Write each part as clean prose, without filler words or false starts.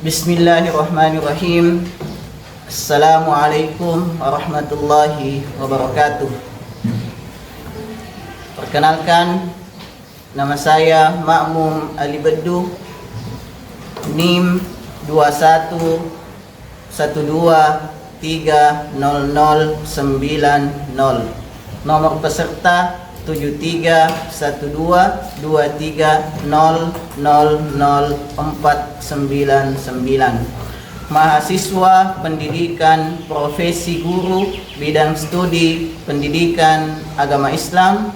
Bismillahirrahmanirrahim. Assalamualaikum warahmatullahi wabarakatuh. Perkenalkan, nama saya Ma'mum Ali Beddu, NIM 21123090, nomor peserta 731223000499. Mahasiswa pendidikan profesi guru bidang studi pendidikan agama Islam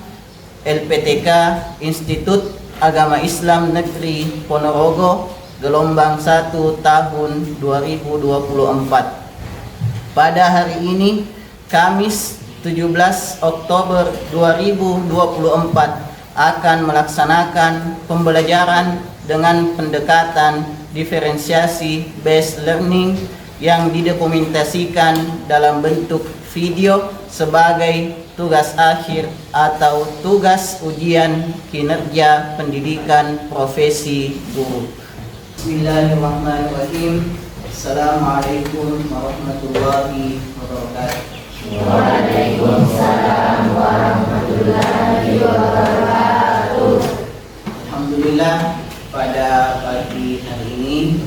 LPTK Institut Agama Islam Negeri Ponorogo, gelombang 1 tahun 2024. Pada hari ini, Kamis 17 Oktober 2024, akan melaksanakan pembelajaran dengan pendekatan diferensiasi based learning yang didokumentasikan dalam bentuk video sebagai tugas akhir atau tugas ujian kinerja pendidikan profesi guru. Bismillahirrahmanirrahim. Assalamualaikum warahmatullahi wabarakatuh. Waalaikumsalam warahmatullahi wabarakatuh. Alhamdulillah, pada pagi hari ini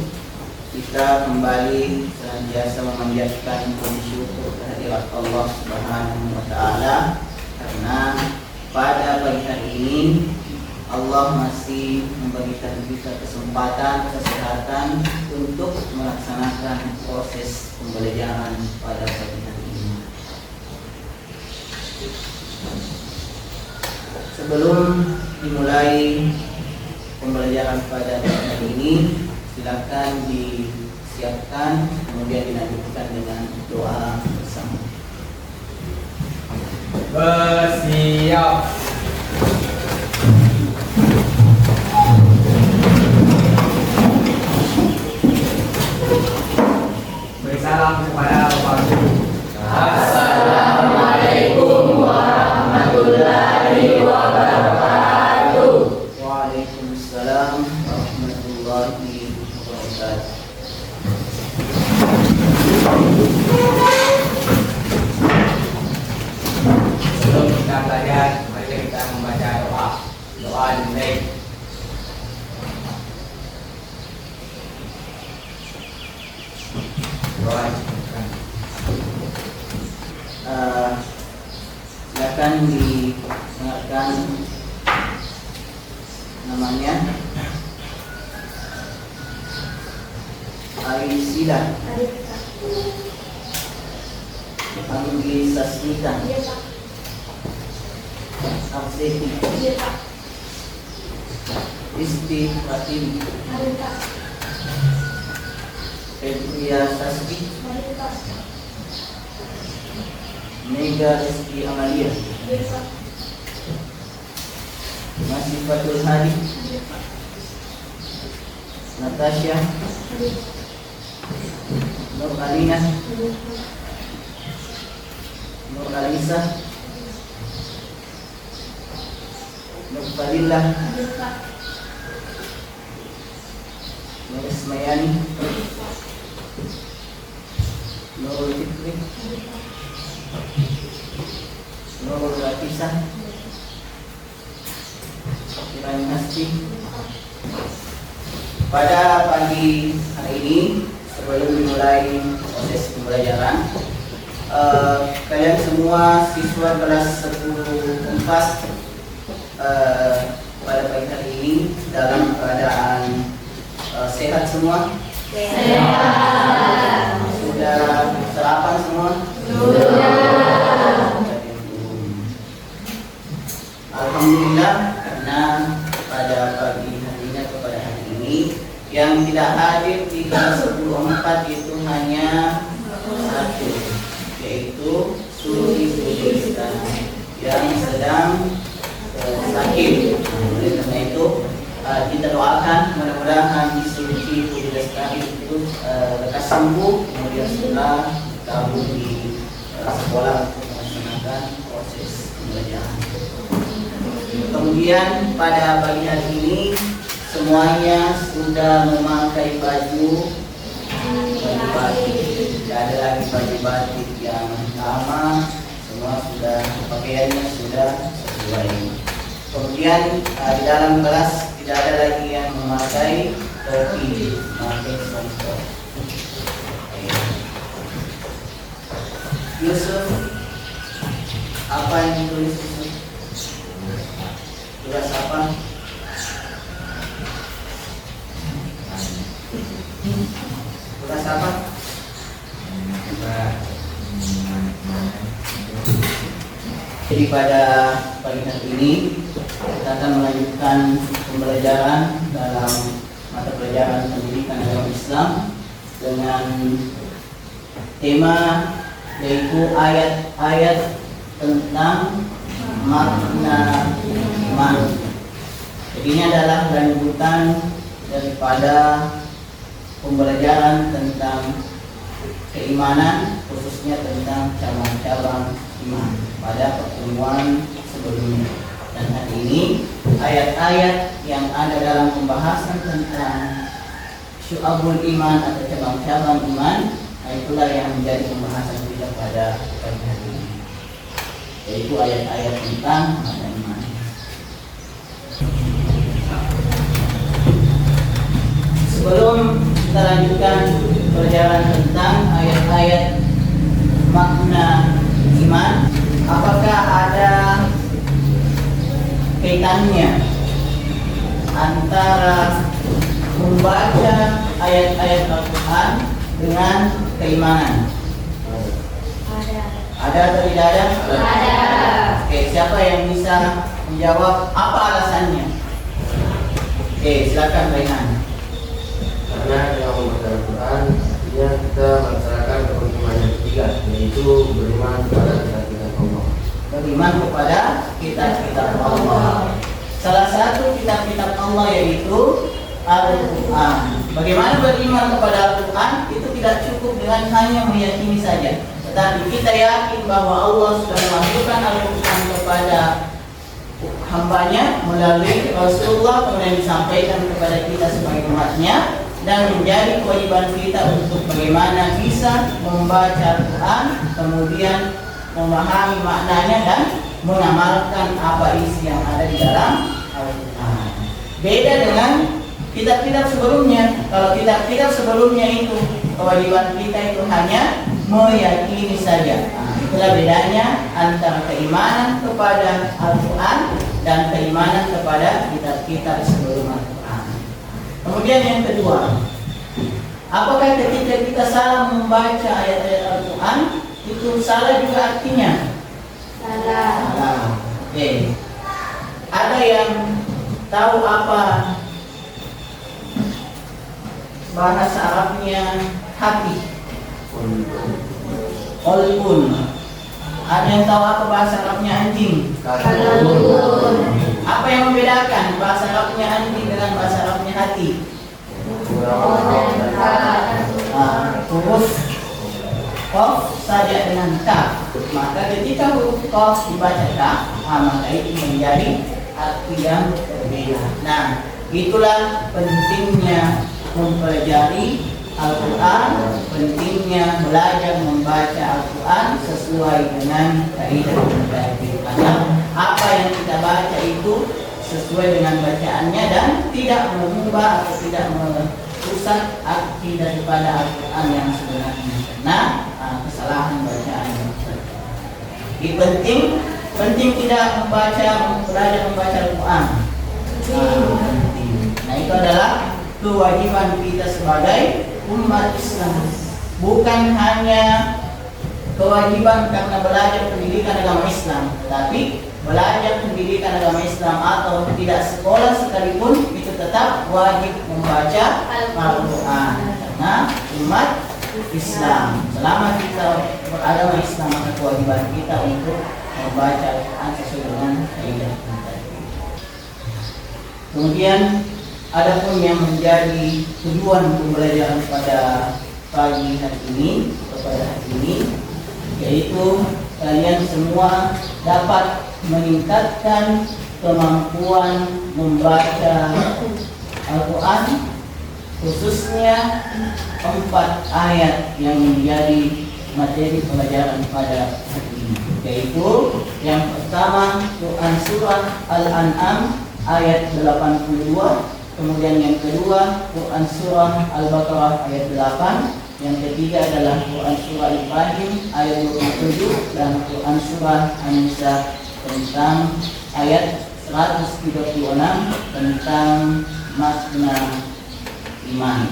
kita kembali senantiasa memanjatkan puji syukur kehadirat Allah Subhanahu wa taala, karena pada pagi hari ini Allah masih memberikan kita kesempatan, kesehatan untuk melaksanakan proses pembelajaran pada pagi hari ini. Sebelum dimulai pembelajaran pada hari ini, silakan disiapkan, kemudian dilanjutkan dengan doa bersama. Bersiap. Bersalam kepada Bapak Guru. Assalamualaikum warahmatullahi wabarakatuh. Waalaikumsalam warahmatullahi wabarakatuh. Sebelum kita belajar, mari kita membaca doa. Doa dimulai. Doa. Silakan didengarkan namanya. Aisila Anggi Sasmita Arseti Isti Fatimi Febria Sasbi Mega Rizki Amalia Masifatul Hadi Natasha Nur Alina Nur Alisa Nur Fadillah Nur Ismayani Nurul Fikri Nurul Latisah Kirani Hasti. Pada pagi hari ini, sebelum dimulai proses pembelajaran, kalian semua siswa kelas 10 pada pagi hari ini dalam keadaan sehat semua? Sehat. Sudah sarapan semua? Sudah. Alhamdulillah, karena pada pagi harinya kepada hari ini yang tidak hadir di kelas 10 itu hanya satu, yaitu Suri Sulistan yang sedang sakit. Oleh karena itu kita doakan mudah-mudahan Suci Sulistan itu lekas sembuh, kemudian setelah gabung di sekolah untuk melaksanakan proses pembelajaran. Kemudian pada pagi hari ini semuanya sudah memakai baju batik. Tidak ada lagi baju batik yang lama, semua sudah pakaiannya sudah sesuai. Kemudian di dalam kelas tidak ada lagi yang memakai topi, memakai songkok. Yusuf, apa yang ditulis Yusuf? Tugas apa? Tugas apa? Jadi pada pagi hari ini kita akan melanjutkan pembelajaran dalam mata pelajaran pendidikan agama Islam dengan tema yaitu ayat-ayat tentang makna iman. Jadi ini adalah lanjutan daripada pembelajaran tentang keimanan, khususnya tentang cabang-cabang iman pada pertemuan sebelumnya. Dan hari ini ayat-ayat yang ada dalam pembahasan tentang syu'abul iman atau cabang-cabang iman, itulah yang menjadi pembahasan kita pada pagi hari ini, yaitu ayat-ayat tentang makna iman. Sebelum kita lanjutkan pelajaran tentang ayat-ayat makna iman, apakah ada kaitannya antara membaca ayat-ayat Al-Quran dengan keimanan? Ada atau tidak ada? Ada. Oke, siapa yang bisa menjawab apa alasannya? Oke, silakan Raihan. Karena dengan membaca Al-Quran, artinya kita melaksanakan rukun iman yang ketiga, yaitu beriman kepada kitab-kitab Allah. Beriman kepada kitab-kitab Allah. Salah satu kitab-kitab Allah yaitu Al-Quran. Bagaimana beriman kepada Al-Quran? Itu tidak cukup dengan hanya meyakini saja, tetapi kita yakin bahwa Allah sudah mewahyukan Al-Quran kepada hambanya melalui Rasulullah, kemudian disampaikan kepada kita sebagai umatnya, dan menjadi kewajiban kita untuk bagaimana bisa membaca Al-Quran, kemudian memahami maknanya dan mengamalkan apa isi yang ada di dalam Al-Quran. Beda dengan kitab-kitab sebelumnya. Kalau kitab-kitab sebelumnya itu kewajiban kita itu hanya meyakini saja. Itulah bedanya antara keimanan kepada Al-Quran dan keimanan kepada kitab-kitab sebelum Al-Quran. Kemudian yang kedua, apakah ketika kita salah membaca ayat-ayat Al-Quran itu salah juga artinya? Salah. Salah. Oke. Ada yang tahu apa bahasa Arabnya hati? Qalbun. Ada yang tahu apa bahasa Arabnya anjing? Qalbun. Apa yang membedakan bahasa Arabnya anjing dengan bahasa Arabnya hati? Huruf qaf saja dengan kaf. Maka ketika huruf qaf dibaca kaf, maka itu menjadi arti yang berbeda. Nah, itulah pentingnya mempelajari Al-Quran, pentingnya belajar membaca Al-Quran sesuai dengan kaidah dan tajwid. Karena apa yang kita baca itu sesuai dengan bacaannya dan tidak mengubah atau tidak merusak arti daripada Al-Quran yang sebenarnya. Nah, kesalahan bacaannya. Jadi penting tidak belajar membaca Al-Quran. Nah, itu adalah kewajiban kita sebagai umat Islam. Bukan hanya kewajiban karena belajar pendidikan agama Islam, tapi belajar pendidikan agama Islam atau tidak sekolah sekalipun itu tetap wajib membaca Al-Quran. Karena umat Islam, selama kita beragama Islam, maka kewajiban kita untuk membaca Al-Quran sesuai dengan kaidah kita. Kemudian adapun yang menjadi tujuan pembelajaran pada pagi hari ini, yaitu kalian semua dapat meningkatkan kemampuan membaca Al-Quran khususnya 4 ayat yang menjadi materi pelajaran pada hari ini, yaitu yang pertama Quran surah Al-An'am ayat 82, kemudian yang kedua Quran surah Al-Baqarah ayat 8, yang ketiga adalah Quran surah Ibrahim ayat 27, dan Quran surah An-Nisa tentang ayat 136 tentang makna iman.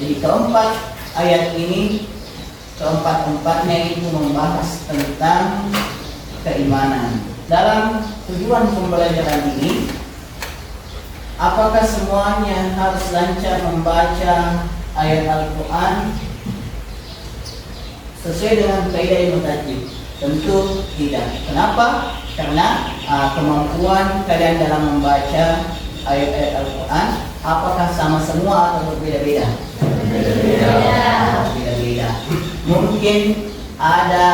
Jadi keempat ayat ini, keempat-empatnya itu membahas tentang keimanan. Dalam tujuan pembelajaran ini, apakah semuanya harus lancar membaca ayat Al-Quran sesuai dengan kaidah ilmu tajwid? Tentu tidak. Kenapa? Karena kemampuan kalian dalam membaca ayat-ayat Al-Quran apakah sama semua atau berbeda-beda? Berbeda-beda. Mungkin ada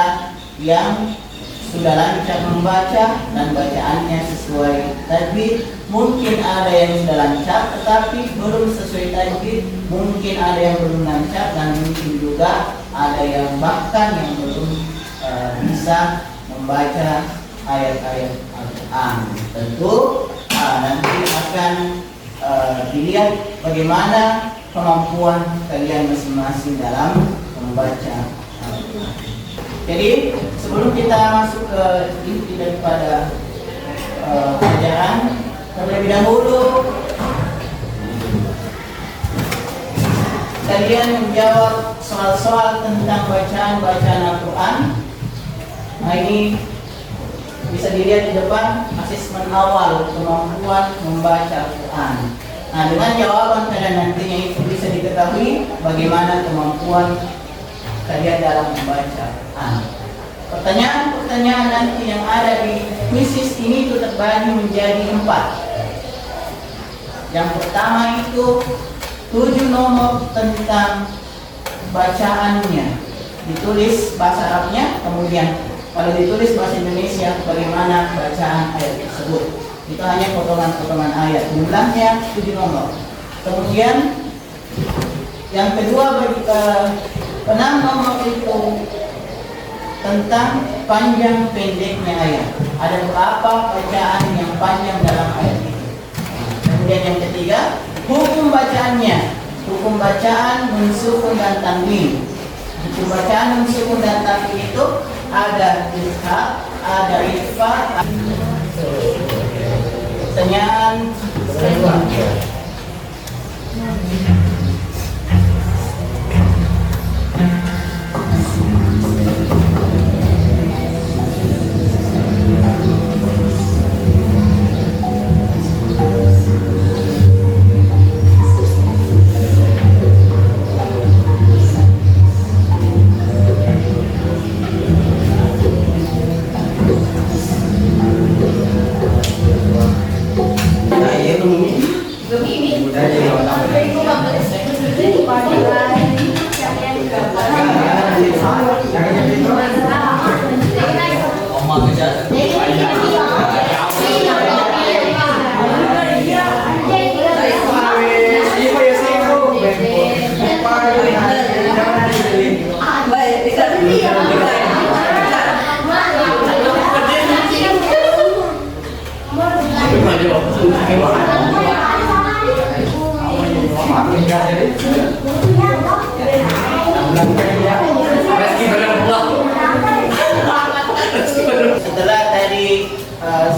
yang sudah lancar membaca dan bacaannya sesuai tajwid. Mungkin ada yang sudah lancar tetapi belum sesuai tajwid. Mungkin ada yang belum lancar, dan mungkin juga ada yang bahkan yang belum bisa membaca ayat-ayat Al-Quran. Tentu nanti akan dilihat bagaimana kemampuan kalian masing-masing dalam membaca Al-Quran. Jadi sebelum kita masuk ke inti daripada pelajaran, terlebih dahulu kalian menjawab soal-soal tentang bacaan Al-Quran. Nah, ini bisa dilihat di depan, asesmen awal kemampuan membaca Al-Quran. Nah, dengan jawaban kalian nantinya itu bisa diketahui bagaimana kemampuan kalian dalam membaca Al-Quran. Pertanyaan-pertanyaan nanti yang ada di kuisis ini itu terbagi menjadi 4. Yang pertama itu 7 nomor tentang bacaannya, ditulis bahasa Arabnya, kemudian kalau ditulis bahasa Indonesia bagaimana bacaan ayat tersebut. Itu hanya potongan-potongan ayat, jumlahnya 7 nomor. Kemudian yang kedua bagi 6 nomor itu tentang panjang pendeknya ayat. Ada berapa bacaan yang panjang dalam ayat itu. Kemudian yang ketiga, hukum bacaannya. Hukum bacaan mensukun dan tanwin. Hukum bacaan mensukun dan tanwin itu ada izhar, ada ikhfa. Pertanyaan kedua. Setelah tadi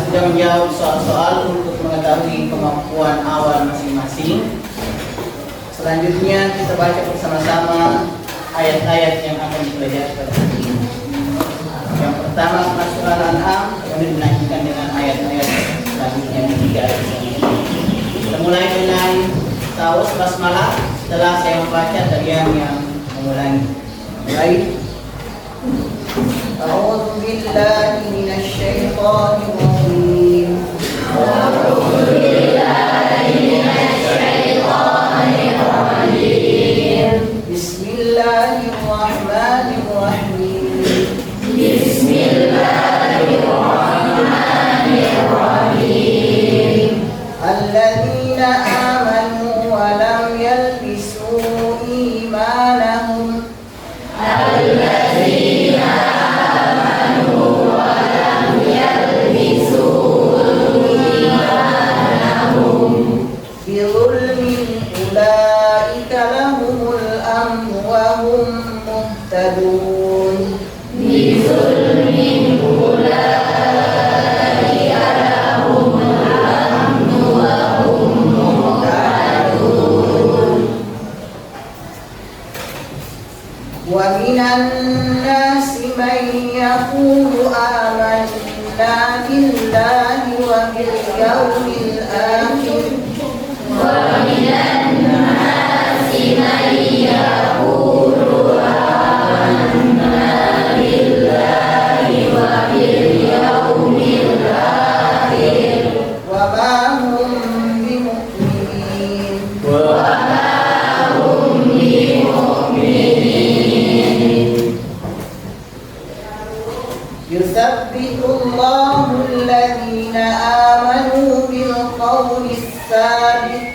sudah menjawab soal-soal untuk mengetahui kemampuan awal masing-masing, selanjutnya kita baca bersama-sama ayat-ayat yang akan dipelajari pada hari ini. Yang pertama surah Al-An'am, kemudian dilanjutkan dengan ayat-ayat selanjutnya di 3 ayat selanjutnya. Kita mulai dengan tawas basmalah. Setelah saya membaca, kalian yang mengulangi. Mulai. A'udzu billahi minasyaitonir rajim. A'udzu billahi minasyaitonir rajim. Bismillahirrahmanirrahim. Bismillahirrahmanirrahim. Alladzina amanu wa lam yalbisu muhtadun. Bizulmin ulaika lahumul amnu wa hum muhtadun. Wa minan nasi man yaqulu amanna billahi wa bil yawmil akhir. Wa minan nasi man yaqulu amanna billahi wa bil yawmil akhir Wa ma hum bimu'minin. يثبت الله الذين آمنوا بالقول الثابت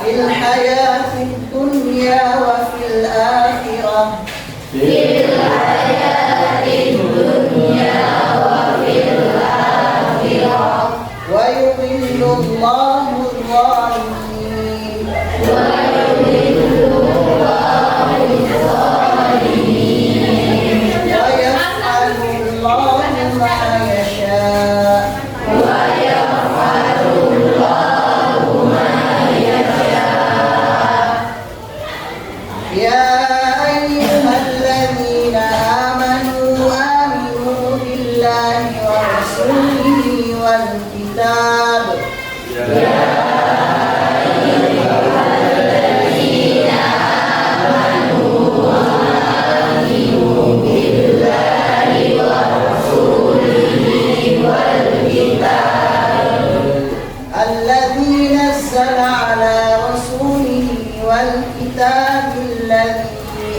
في الحياة الدنيا وفي الآخرة ويضل الله الظالمين ويفعل الله ما يشاء يا أيها الذين آمنوا بالله ورسوله والكتاب الذي نزل على رسوله والكتاب الذي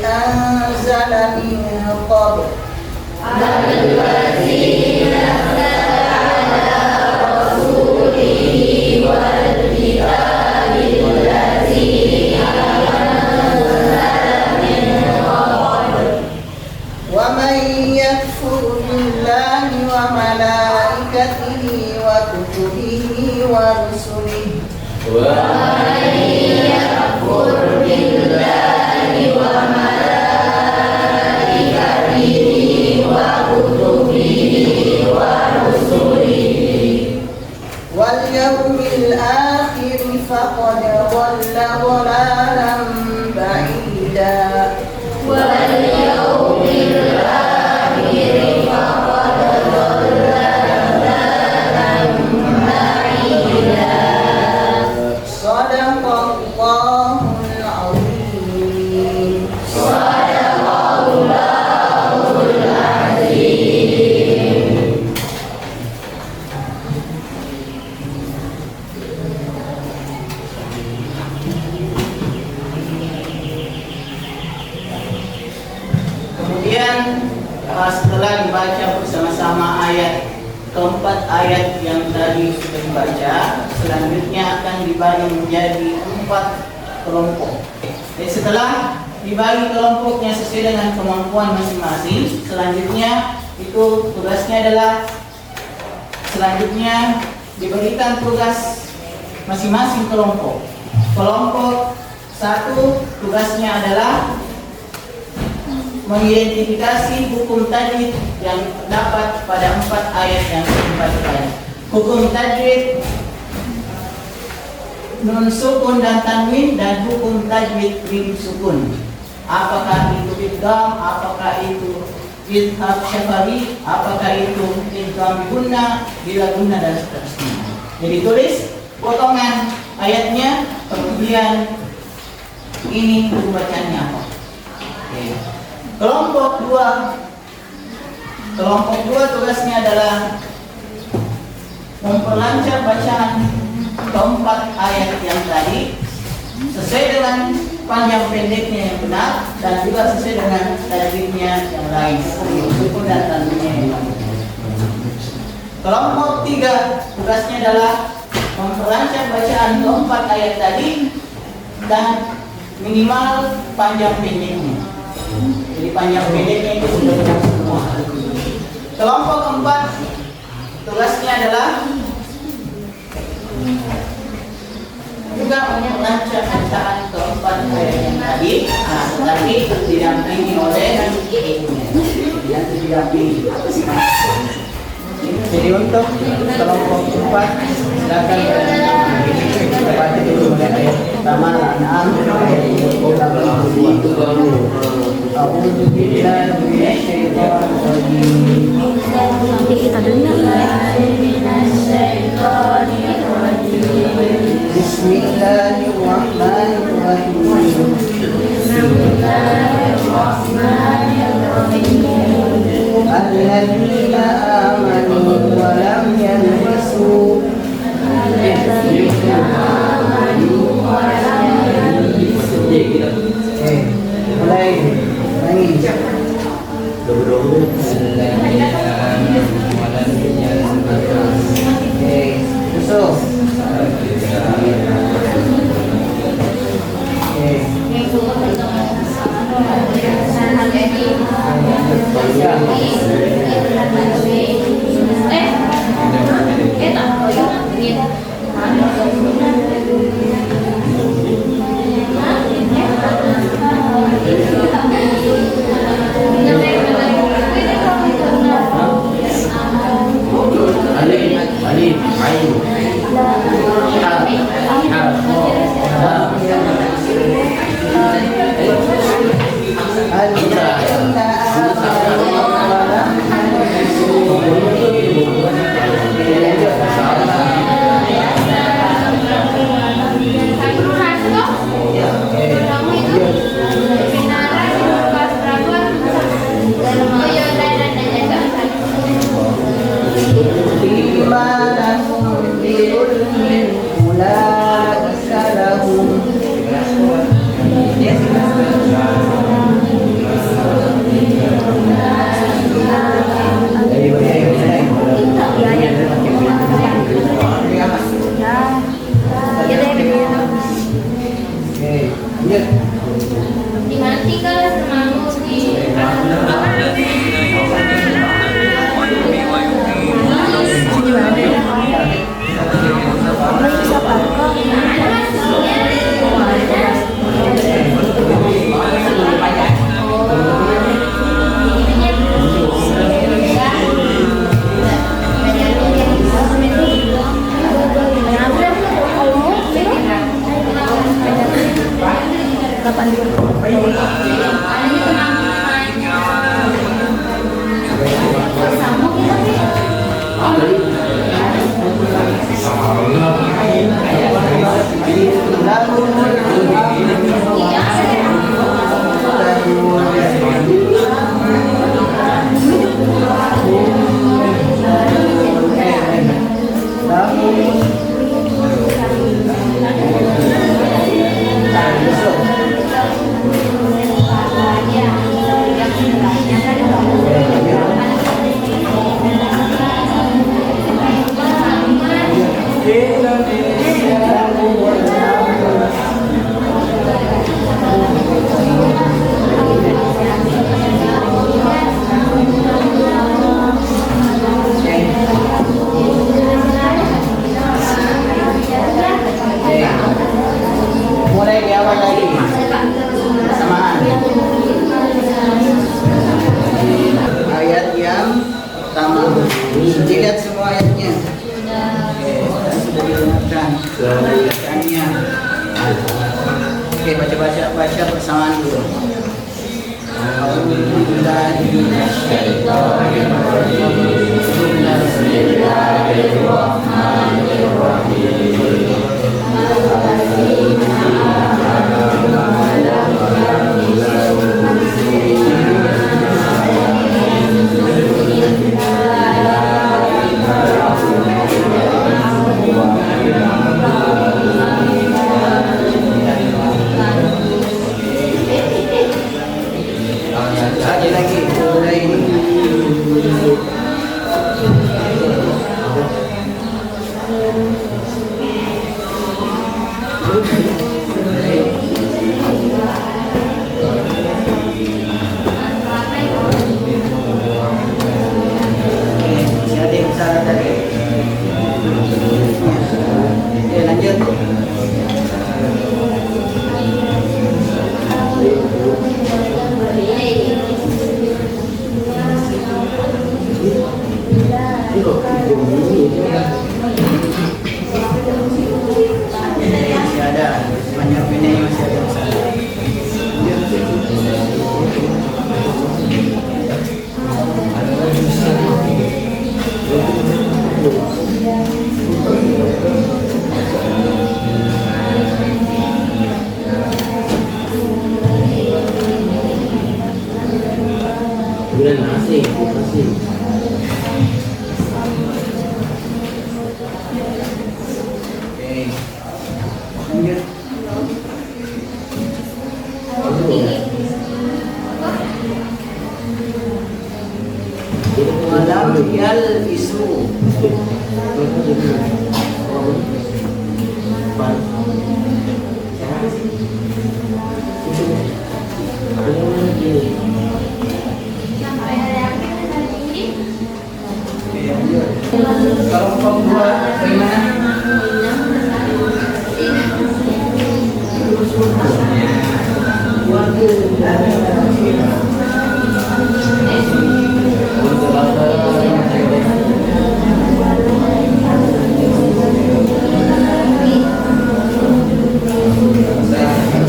أنزل من قبل ومن يكفر بالله وملائكته وكتبه ورسله واليوم الآخر فقد ضل ضلالا بعيدا صدق الله العظيم Kemudian setelah dibaca bersama-sama ayat keempat ayat yang tadi sudah dibaca, selanjutnya akan dibagi menjadi 4 kelompok. Jadi setelah dibagi kelompoknya sesuai dengan kemampuan masing-masing, selanjutnya itu tugasnya adalah selanjutnya diberikan tugas masing-masing kelompok. Kelompok 1 tugasnya adalah mengidentifikasi hukum tajwid yang terdapat pada 4 ayat yang dibacakan. Hukum tajwid nun sukun dan tanwin dan hukum tajwid mim sukun. Apakah itu idgham, apakah itu idhab syafawi, apakah itu idgham gunna, bila gunna dan seterusnya. Jadi tulis potongan ayatnya, kemudian ini hukum bacanya apa. Oke. Kelompok 2 tugasnya adalah memperlancar bacaan keempat ayat yang tadi sesuai dengan panjang pendeknya yang benar dan juga sesuai dengan tajwidnya yang lain, sukun dan tanwinnya yang lain. Kelompok 3 tugasnya adalah memperlancar bacaan keempat ayat tadi dan minimal panjang pendeknya. Jadi panjang pendeknya itu sudah benar semua. Kelompok 4 tugasnya adalah juga membaca bacaan keempat ayat yang tadi, tetapi didampingi oleh ibunya. Yang didampingi. Jadi untuk kelompok 4 silakan baca dulu mulai ayat pertama Al-An'am ayat 22. A'udzu billahi minasyaitonir rajim. Nanti kita dengar. Bismillahirrahmanirrahim. Alladzina amanu wa lam yalbisu mulai nangis. Yusuf. Dilihat semua ayatnya. Oke, sudah didengarkan. Bacaannya. Oke, baca bersamaan dulu. Lagi mulai. Siapa yang salah tadi? Bulan asing, asing. Oke. Lanjut. Walam yalbisu. Kalau pembuat bagaimana?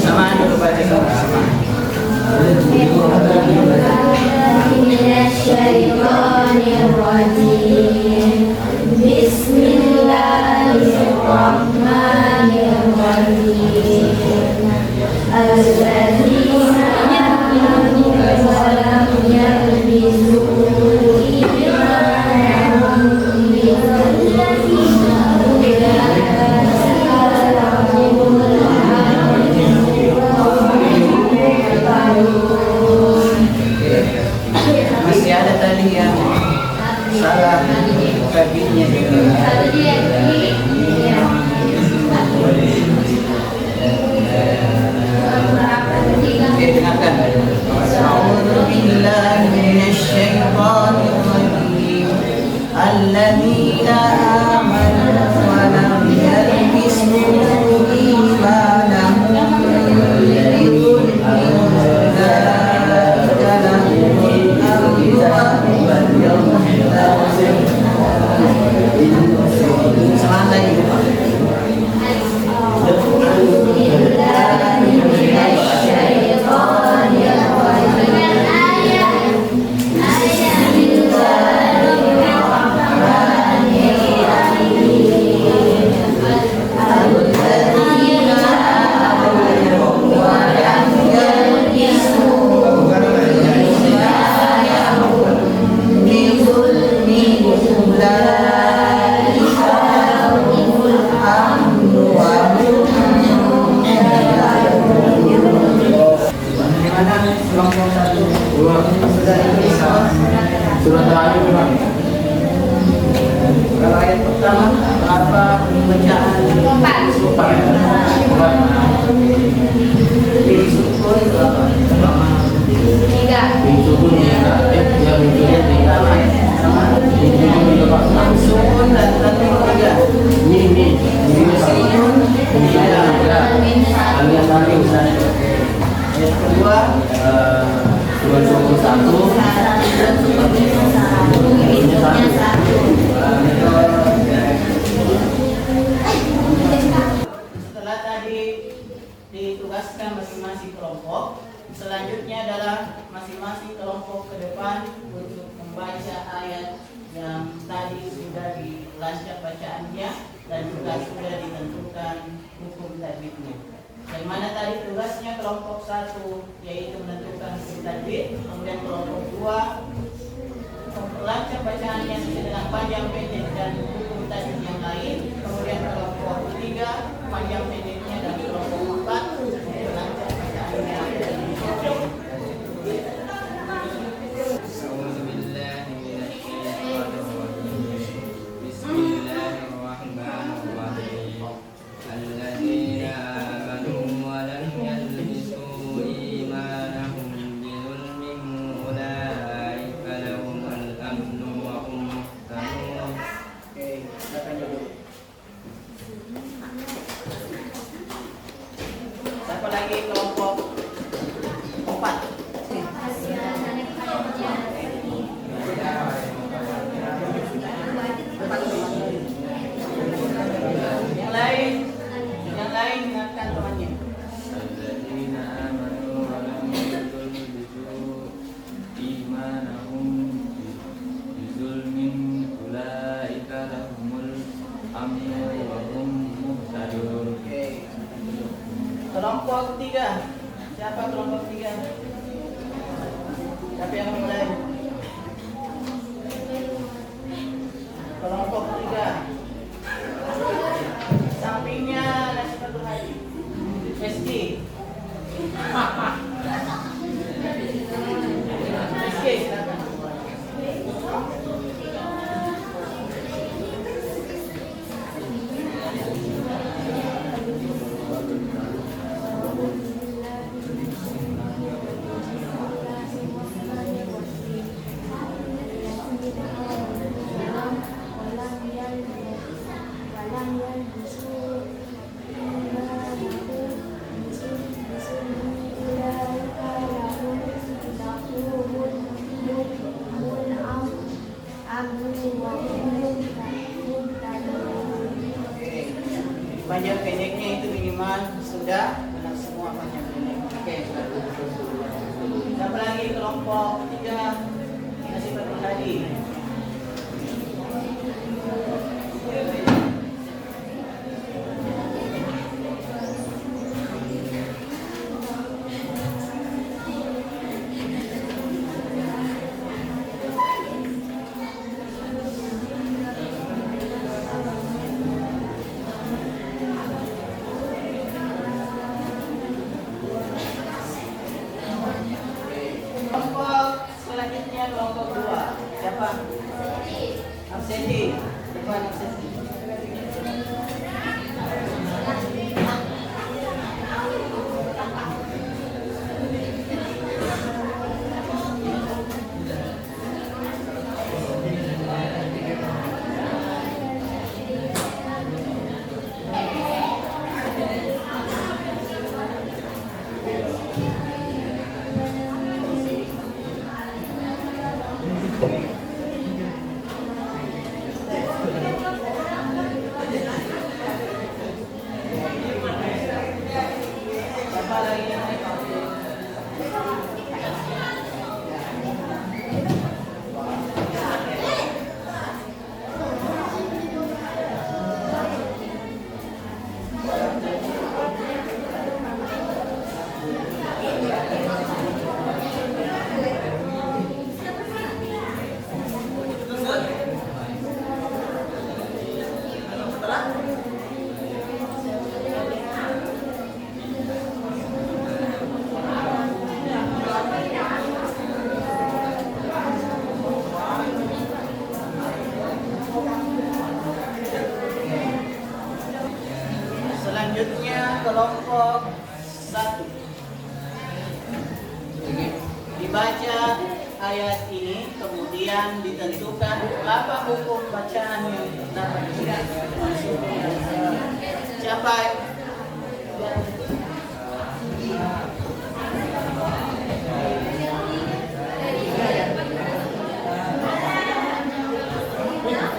Samaan dulu baca sama. Masih ada tadi yang salah kakinya dengarkan. A'udzu billahi minasyaitonir rajim. Alladzina amanu wa lam yalbisu imanahum bidzulmin ulaika lahumul amnu wal yawmil semangat lagi. Surat terakhir Pak. Kalau ayat pertama apa bacaan? Di sukun berapa? Sukun ya, Sukun dan tanwin tiga. Ini Sukun alias tadi ayat kedua Surat 21. Setelah tadi ditugaskan masing-masing kelompok, selanjutnya adalah masing-masing kelompok ke depan untuk membaca ayat yang tadi sudah dilancar bacaannya dan juga sudah ditentukan hukum tajwidnya. Yang mana tadi tugasnya kelompok 1 yaitu menentukan hukum tajwid, kemudian kelompok 2 lancar bacaannya sesuai dengan panjang pendek dan hukum tajwid yang lain, kemudian kelompok 3 panjang pendeknya dan kelompok 4 lancar bacaannya dan panjang pendeknya itu minimal sudah benar semua panjang pendek. Oke. Siapa lagi kelompok 3 masih penting tadi? Kelompok selanjutnya kelompok 2. Siapa? Absenti. Depan absenti. Siapa lagi yang naik? Selanjutnya kelompok 1. Dibaca ayat ini, kemudian ditentukan apa hukum bacaan yang dapat dimasukkan. Siapa?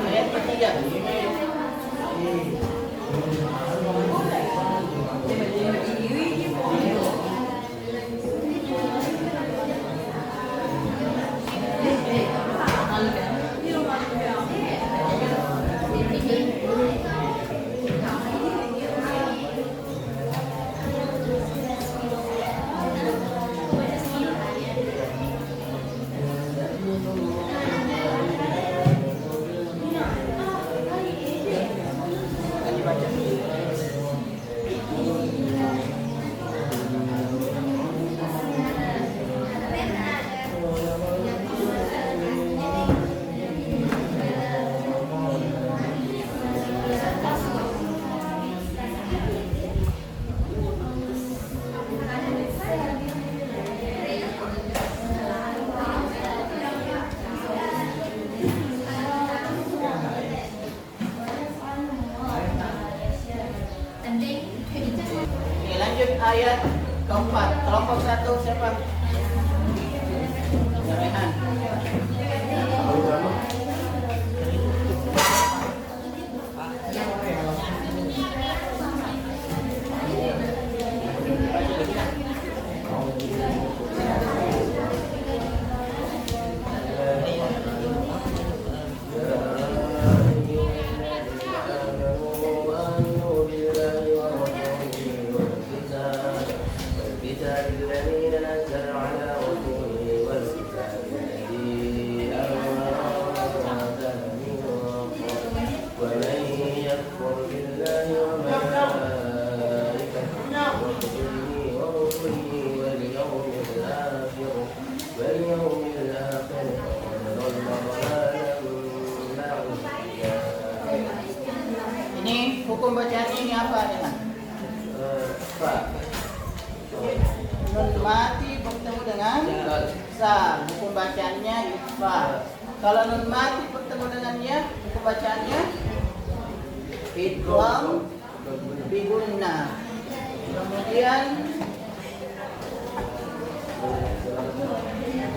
Ayat ketiga. Oke, lanjut ayat keempat. Kelompok 1 siapa? Rehan. الذين نزل على رسوله والكتاب الذي أنزل من قبل ومن يكفر بالله وملائكته وكتبه ورسله واليوم الآخر فقد ضل ضلالا بعيدا. Ini hukum bacaan ini apa ya? Nun mati bertemu dengan sa, hukum bacaannya ifa. Kalau nun mati bertemu dengannya, hukum bacaannya idgham bihunna. Kemudian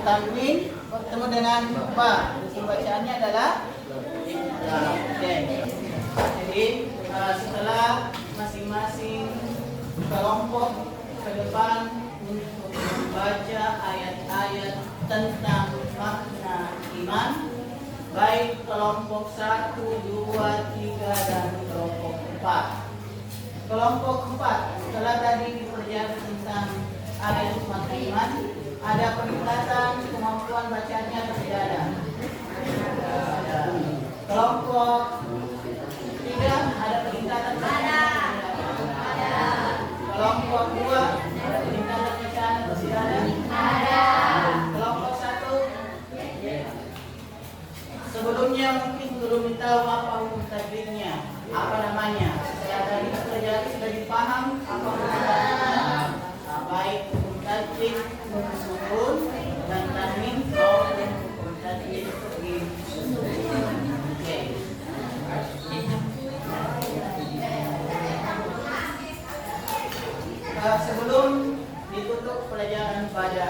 tanwin bertemu dengan fa, hukum bacaannya adalah idgham. Oke. Jadi setelah masing-masing kelompok ke depan untuk membaca ayat-ayat tentang makna iman, baik kelompok 1, 2, 3, dan kelompok 4. Kelompok 4 setelah tadi dipelajari tentang ayat makna iman, ada peningkatan kemampuan bacanya atau tidak ada? Ada. Kelompok 3 ada peningkatan bacaan? Ada. Kelompok 2 ada peningkatan bacaan atau tidak ada? Ada. Kelompok 1 sebelumnya mungkin belum tahu apa hukum tajwidnya, apa namanya. Setelah tadi pelajari sudah dipaham apa hukum tajwidnya, baik hukum tajwid sukun dan tanwin maupun hukum tajwid Oke. Sebelum ditutup pelajaran pada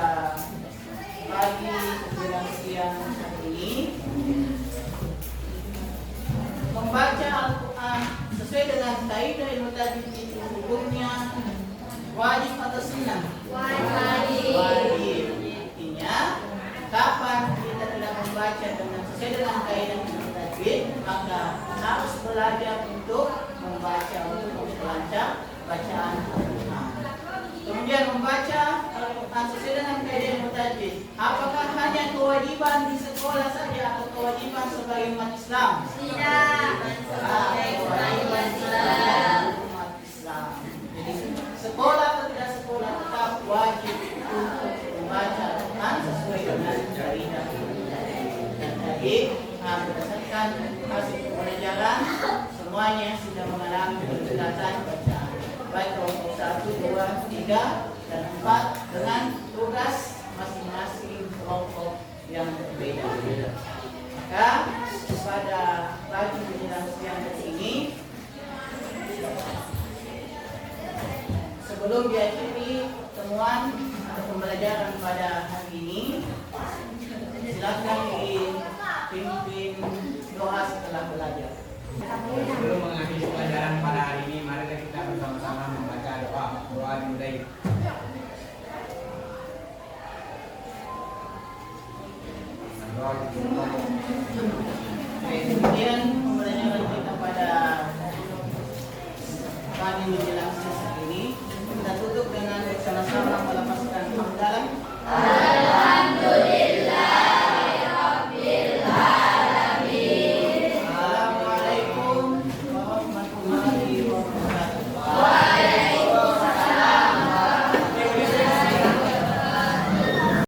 pagi menjelang siang hari ini, membaca Al-Quran sesuai dengan kaidah ilmu tajwid itu hukumnya wajib atau sunnah? Wajib. Artinya, kapan kita tidak membaca dengan sesuai dengan kaidah ilmu tajwid, maka harus belajar untuk membaca, untuk memperlancar bacaan Al-Quran. Kemudian membaca Al-Quran sesuai dengan kaidah ilmu tajwid. Apakah hanya kewajiban di sekolah saja atau kewajiban sebagai umat Islam? Tidak. Kewajiban sebagai umat Islam. Jadi sekolah atau tidak sekolah tetap wajib untuk membaca Al-Quran sesuai dengan kaidah ilmu tajwid. Dan tadi berdasarkan hasil pembelajaran semuanya sudah mengalami peningkatan bacaan, baik kelompok 1, 2, 3, dan 4 dengan tugas masing-masing kelompok yang berbeda. Maka pada pagi menjelang siang hari ini, sebelum diakhiri pertemuan atau pembelajaran pada hari ini, silakan dipimpin doa setelah belajar. Sebelum mengakhiri pelajaran pada hari ini, mari kita bersama-sama membaca doa dimulai. Kemudian pembelajaran kita pada pagi menjelang siang ini kita tutup dengan bersama-sama melepaskan hamdalah.